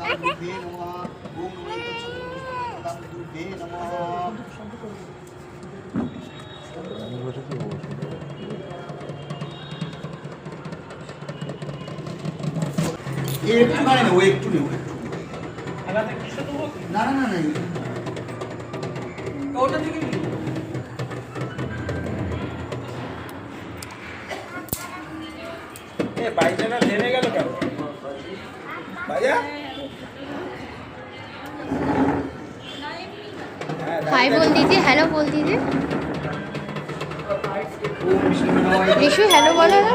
কামরূপে নমঃ। ওম নমো কামরূপে নমঃ। একটু গানে না, ও একটু নেই, একটু না না না না ওটা থেকে বাইকটা থেমে গেল কেন ভাইয়া? हाय बोल दीजिए, हेलो बोल दीजिए। विशु हेलो बोलो ना।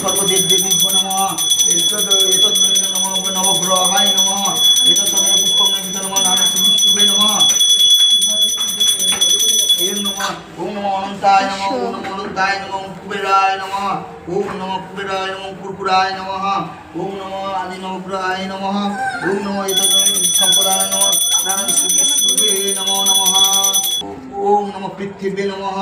सर्वदेव देवीभ्यो नमः। नवग्रहाय नमः। पुष्पम नमः। विष्णुवे नमः। ओम नमो अनंताय नमः। ओम नमो अनंताय नमः। ओम कुबेराय नमः। ओम नमो कुबेराय नमः। कुरकुराय नमः। ओम नमो आदि नवग्रहाय नमः। ओम नमो संपदाय नमः। नारायण विष्णुवे नमो नमः। ओम नमो पृथ्वी नमः।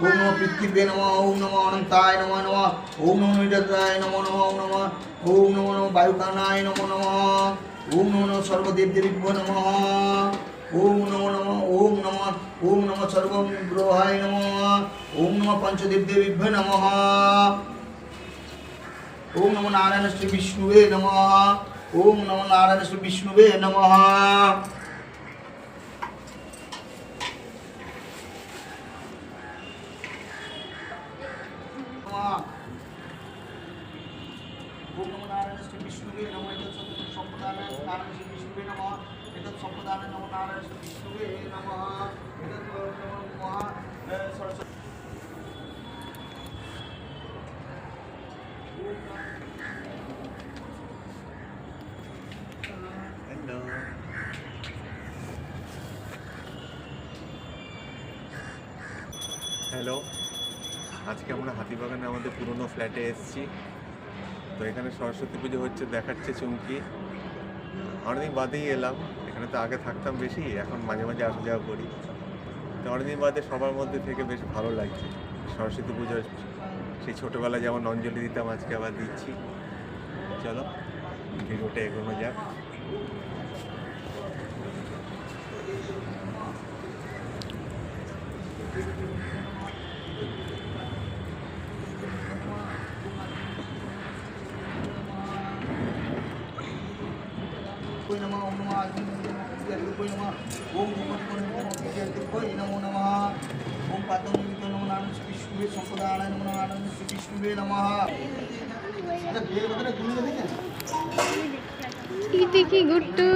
ओम नमो पृथ्वी नमः। ओम नमो अनंताय नमः नमः। ओम नमो निरंजनाय नमो नमः। ओम नमो वायुकानाय नमो नमः। ओम नमो सर्वदेव देवीभ्यो नमः। ओम नमो नमः। ओम नमः सर्वग्रहाय नमः। ओम नमः पंचदेव देवीभ्यो नमः। ओम नमो नारायण श्री विष्णुवे नमः। ओम नमो नारायण श्री विष्णुवे नमः। ओम नमो नारायण श्री विष्णुवे नमः। संप्रदाय नारायण श्री विष्णुवे नमः। संप्रदाय नमो नारायण श्री विष्णुवे नमः। महा सरस्वती হ্যালো, আজকে আমরা হাতিবাগানে আমাদের পুরনো ফ্ল্যাটে এসেছি। তো এখানে সরস্বতী পুজো হচ্ছে, দেখাচ্ছে চুমকি। অনেকদিন বাদেই এলাম, এখানে তো আগে থাকতাম বেশি, এখন মাঝে মাঝে আসা যাওয়া করি। তো অনেকদিন বাদে সবার মধ্যে থেকে বেশ ভালো লাগছে। সরস্বতী পুজোর সেই ছোটোবেলায় যেমন অঞ্জলি দিতাম, আজকে আবার দিচ্ছি। চলো ভিডিওটা এগোনো যাক। नमः। ओम नमः ओम नमो नमः। ओम पादोनितो नमो नारायण श्री विष्णुवे संपदाय नमो नारायण श्री विष्णुवे नमः। अरे बेल बदले घूम के देखें। ये देखिए गुट्टू।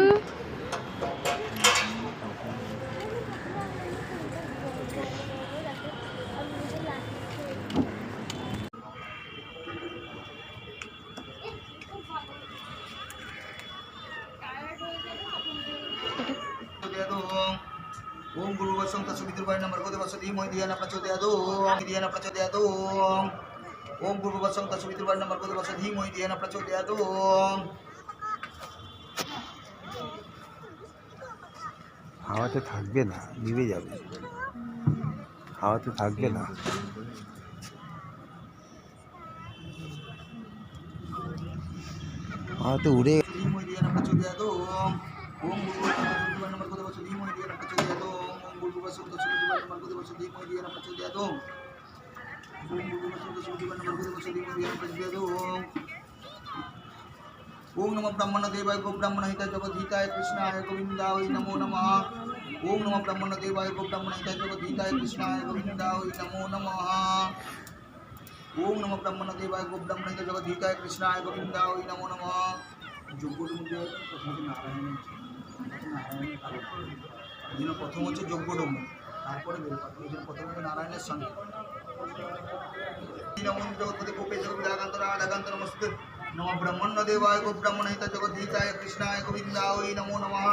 ओम गुरु वसंत सुमित्रवाय नंबर को देवस धीमहि धियाना प्रचोदयात्। धियाना प्रचोदयात्। ओम गुरु वसंत सुमित्रवाय नंबर को देवस धीमहि धियाना प्रचोदयात्। হাওয়াতে থাকবে না, নিভে যাবে। হাওয়াতে থাকবে না। হাওয়াতে উড়ে धीमहि धियाना प्रचोदयात्। ओम गुरु वसंत सुमित्रवाय नंबर को देवस धीमहि धियाना प्रचोदयात्। ओम गुरु वसंत सुमित्रवाय नंबर को देवस धीमहि धियाना प्रचोदयात्। ओम गुरु वसंत सुमित्रवाय नंबर को देवस धीमहि धियाना प्रचोदयात्। ओम नमो ब्रह्मण देवाय गो ब्राह्मण हिताय जगद्धिताय कृष्णाय गोविंदाय नमो नमः। ओम नमो ब्रह्मण देवाय गो ब्राह्मण हिताय जगद्धिताय कृष्णाय गोविंदाय नमो नमः। ओम नमो ब्रह्मण देवाय गो ब्राह्मण हिताय जगद्धिताय कृष्णाय गोविंदाय नमो नमः। যোগ্যর মধ্যে প্রথম হচ্ছে যজ্ঞডম, তারপরে বেলপাতা। এই জন্য প্রথমে নারায়ণের সঙ্গে জগৎপতি গোপে জগদাকান্তরা আদাকান্ত নমস্তে। नमो ब्रह्मण्य देवाय गो ब्रह्मण हिताय जगद्धिताय कृष्णाय गोविंदाय नमो नमः।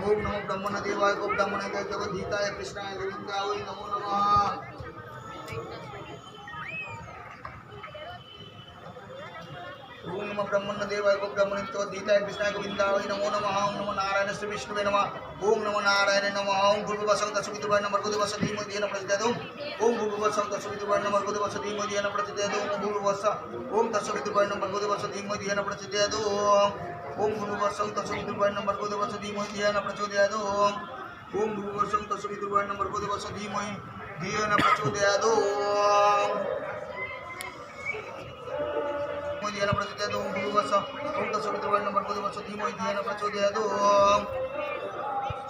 ओम नमो ब्रह्मण्य देवाय गो ब्रह्मण हिताय जगद्धिताय कृष्णाय गोविंदाय नमो नमः। ओम नमो ब्रह्मण्य देवाय गो ब्रह्मण हिताय जगद्धिताय कृष्णाय गोविंदाय नमो नमः। ओम नमो नारायण श्री विष्णुवे नमः। ओम नमो नारायण नमः ओम भूर्भुवस्सुः तत्सवितुर्वरेण्यं भर्गो देवस्य धीमहि धियो न प्रचोदयात् ओम भूर्भुवस्सुः तत्सवितुर्वरेण्यं भर्गो देवस्य धीमहि धियो न प्रचोदयात् ओम भूर्भुवस्सुः ओम तत्सवितुर्वरेण्यं भर्गो देवस्य धीमहि धियो न प्रचोदयात् ओम भूर्भुवस्सुः तत्सवितुर्वरेण्यं भर्गो देवस्य धीमहि धियो न प्रचोदयात् ओम भूर्भुवस्सुः तत्सवितुर्वरेण्यं भर्गो देवस्य धीमहि धियो न प्रचोदयात् धियो न प्रचोदयात् ओम भूर्भुवस्सुः ओम तत्सवितुर्वरेण्यं भर्गो देवस्य धीमहि धियो न प्रचोदयात्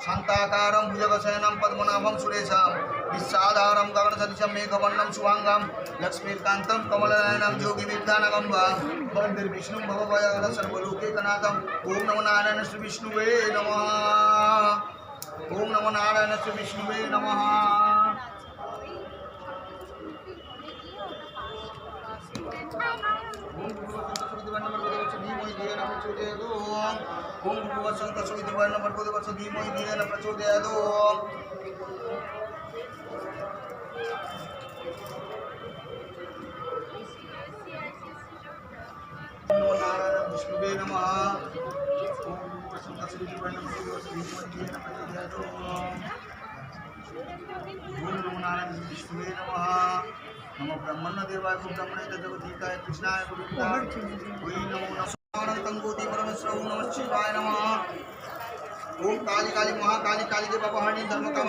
शान्ताकारं भुजगशयनं पद्मनाभं सुरेशं विश्वाधारं गगनसदृशं मेघवर्णं शुभांगं लक्ष्मीकान्तं कमलनयनं योगिविद्यानगम्बं वन्दे विष्णुं भवभयहरं सर्वलोकैकनाथं ओम नमो नारायण श्री विष्णुवे नमः ओम नमो नारायण श्री विष्णुवे नमः ओम भूर्भुवस्सुः तत्सवितुर्वरेण्यं भर्गो देवस्य धीमहि धियो न प्रचोदयात् नमो नारायण विष्णुवे नमः ओम भूर्भुवस्सुः तत्सवितुर्वरेण्यं भर्गो देवस्य धीमहि धियो न प्रचोदयात् ओम नमो नारायण विष्णुवे नमः नमो ब्रह्मण्य देवाय ब्रह्मणे जगदीताय कृष्णाय गोविन्दाय वै नमो नमः तंगोती परमेश्वर ओम नमः शिवाय नमः ओम काली काली महाकाली काली के बाबा हरणी धर्म का